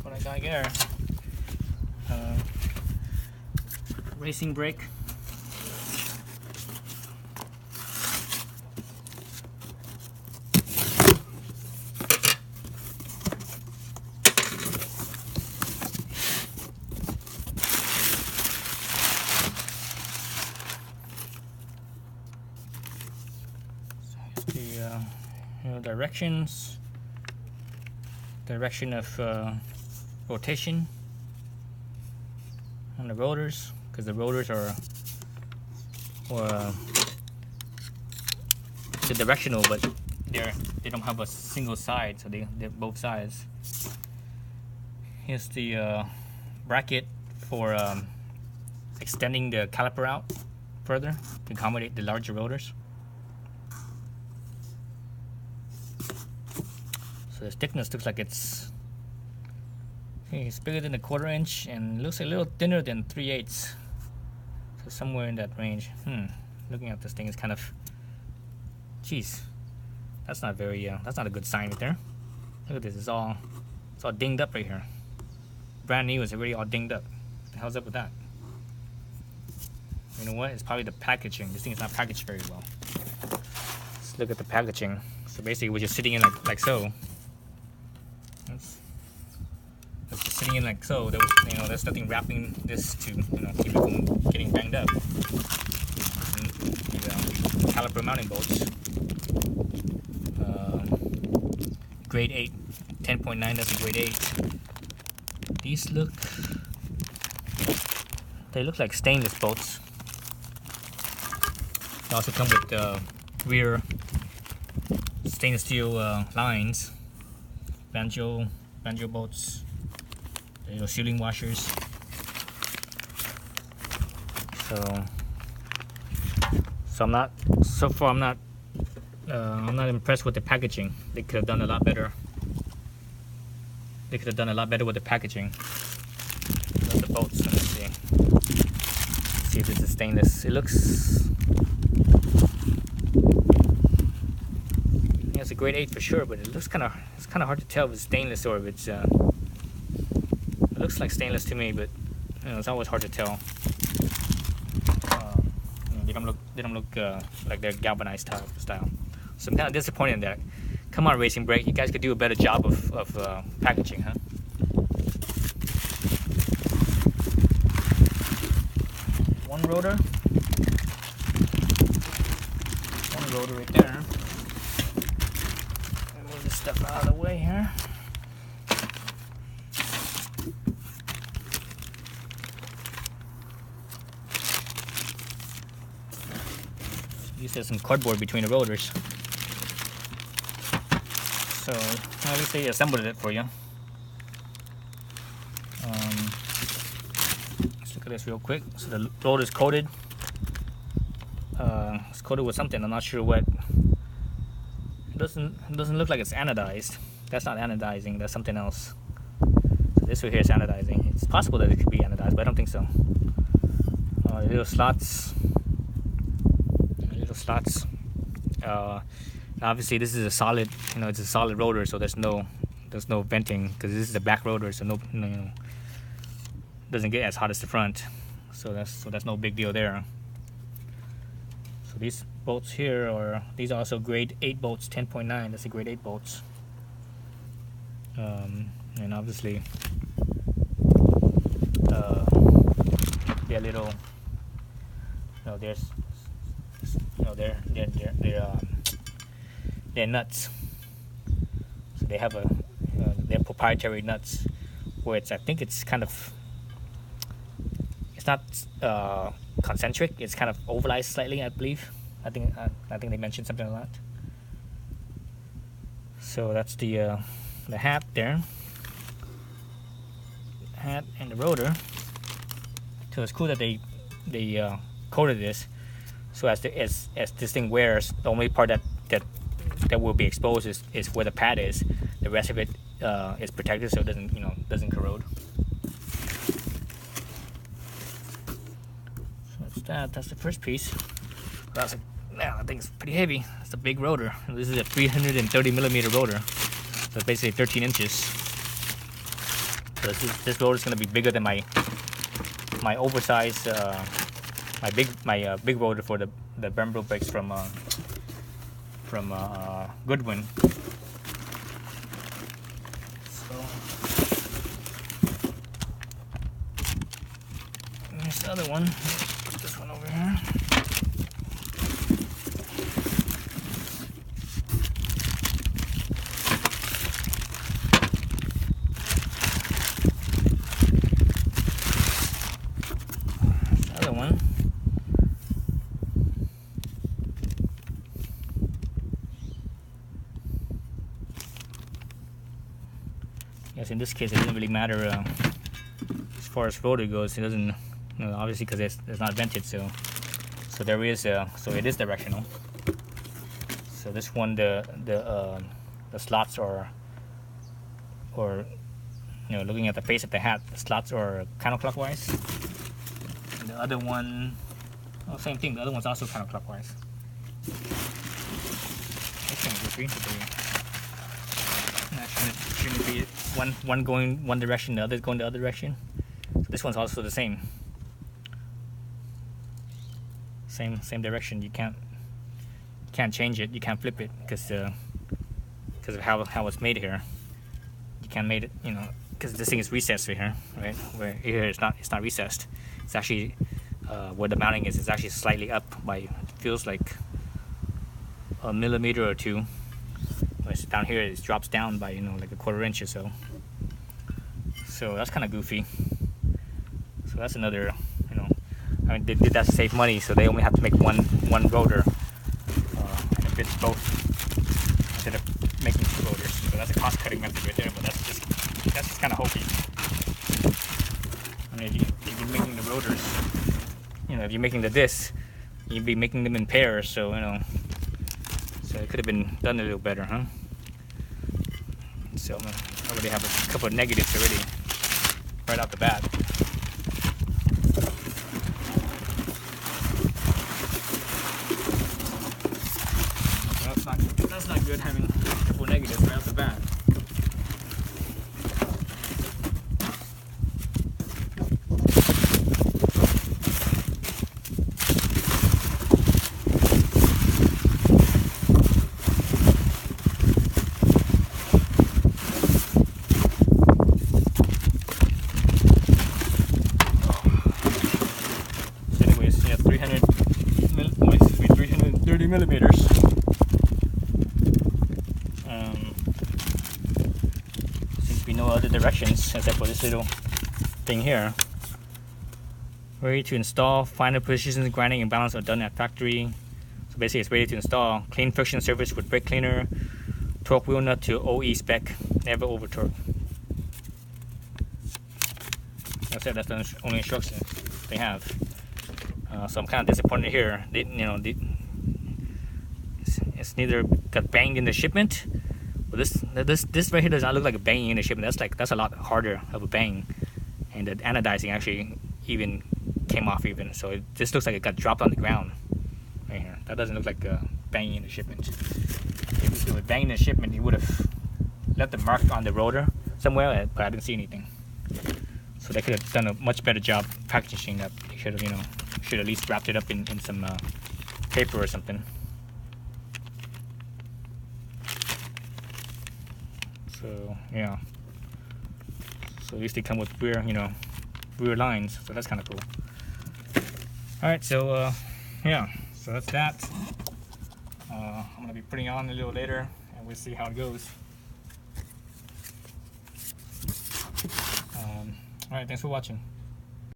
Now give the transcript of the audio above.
what I got here. Racing brake. The direction of rotation on the rotors, because the rotors are they're directional, but they don't have a single side, so they're both sides. Here's the bracket for extending the caliper out further to accommodate the larger rotors. So the thickness looks like it's bigger than a 1/4 inch and looks a little thinner than 3/8. So somewhere in that range. Looking at this thing is kind of, geez, that's not very that's not a good sign right there. Look at this, it's all dinged up right here. Brand new, it's already all dinged up. What the hell's up with that? You know what? It's probably the packaging. This thing is not packaged very well. Let's look at the packaging. So basically, we're just sitting in like so. It's just sitting in like so. There's nothing wrapping this to keep it from getting banged up. The caliper mounting bolts. Grade 8, 10.9. That's a grade 8. These look like stainless bolts. They also come with rear stainless steel lines, banjo bolts, sealing washers. So I'm not impressed with the packaging. They could have done a lot better. They could have done a lot better with the packaging. Those are the bolts. Let me see. Let's see if this is stainless. It looks. It's a grade 8 for sure, but it's kind of hard to tell if it's stainless or if it's. It looks like stainless to me, but it's always hard to tell. They don't look like they're galvanized style. So I'm kind of disappointed in that. Come on, Racing Brake, you guys could do a better job of packaging, huh? One rotor right there. Move this stuff out of the way here. Use some cardboard between the rotors. So at least they assembled it for you. Let's look at this real quick. So the rotor is coated. It's coated with something. I'm not sure what. It doesn't look like it's anodized. That's not anodizing. That's something else. So this right here is anodizing. It's possible that it could be anodized, but I don't think so. Little slots. Obviously this is a solid, it's a solid rotor, so there's no venting because this is the back rotor, so doesn't get as hot as the front, so that's no big deal there. So these bolts here these are also grade 8 bolts, 10.9. That's the grade 8 bolts, and obviously they're little, they're nuts. So they have they're proprietary nuts, where I think it's kind of, it's not concentric. It's kind of ovalized slightly, I believe. I think they mentioned something like that. So that's the hat there, hat and the rotor. So it's cool that they coated this. So as this thing wears, the only part that will be exposed is where the pad is. The rest of it is protected, so it doesn't corrode. So that's the first piece. That thing's pretty heavy. It's a big rotor. This is a 330 millimeter rotor. So basically 13 inches. So this rotor is going to be bigger than my oversized my big rotor for the Brembo brakes from Goodwin. So there's the other one. Put this one over here. One. Yes, in this case, it doesn't really matter as far as rotor goes. It doesn't, obviously, because it's not vented. So there is so it is directional. So this one, the slots are, or looking at the face of the hat, the slots are counterclockwise. The other one, same thing. The other one's also counterclockwise. This thing is green today. Shouldn't be one going one direction, the other going the other direction. So this one's also the same. Same direction. You can't change it. You can't flip it because of how it's made here. You can't make it, because this thing is recessed right here, right? Where here it's not recessed. It's actually where the mounting is. It's actually slightly up by, feels like a millimeter or two. Whereas down here it drops down by like a 1/4 inch or so. So that's kind of goofy. So that's another, I mean, they did that to save money, so they only have to make one rotor, and it fits both instead of making 2 rotors. So that's a cost-cutting method right there. But that's just kind of hokey. I mean, if you're making the rotors, if you're making the discs, you'd be making them in pairs. So so it could have been done a little better, huh? So I already have a couple of negatives already right out the bat. That's not good, having a couple of negatives right out the bat. So anyways, yeah, 330 millimeters. Seems to be no other directions except for this little thing here. Ready to install. Final positions, grinding and balance are done at factory. So basically it's ready to install. Clean friction surface with brake cleaner. Torque wheel nut to OE spec. Never over torque. That's it. That's the only instruction they have. So I'm kind of disappointed here. It's neither got banged in the shipment. But this right here does not look like a banging in the shipment. That's a lot harder of a bang, and the anodizing actually even came off even. So this looks like it got dropped on the ground right here. That doesn't look like a banging in the shipment. If it was banging in the shipment, you would have left the mark on the rotor somewhere, but I didn't see anything. So they could have done a much better job packaging that. They should have, should at least wrapped it up in some paper or something. So yeah. So at least they come with rear lines. So that's kind of cool. All right. So yeah. So that's that. I'm gonna be putting it on a little later, and we'll see how it goes. All right. Thanks for watching.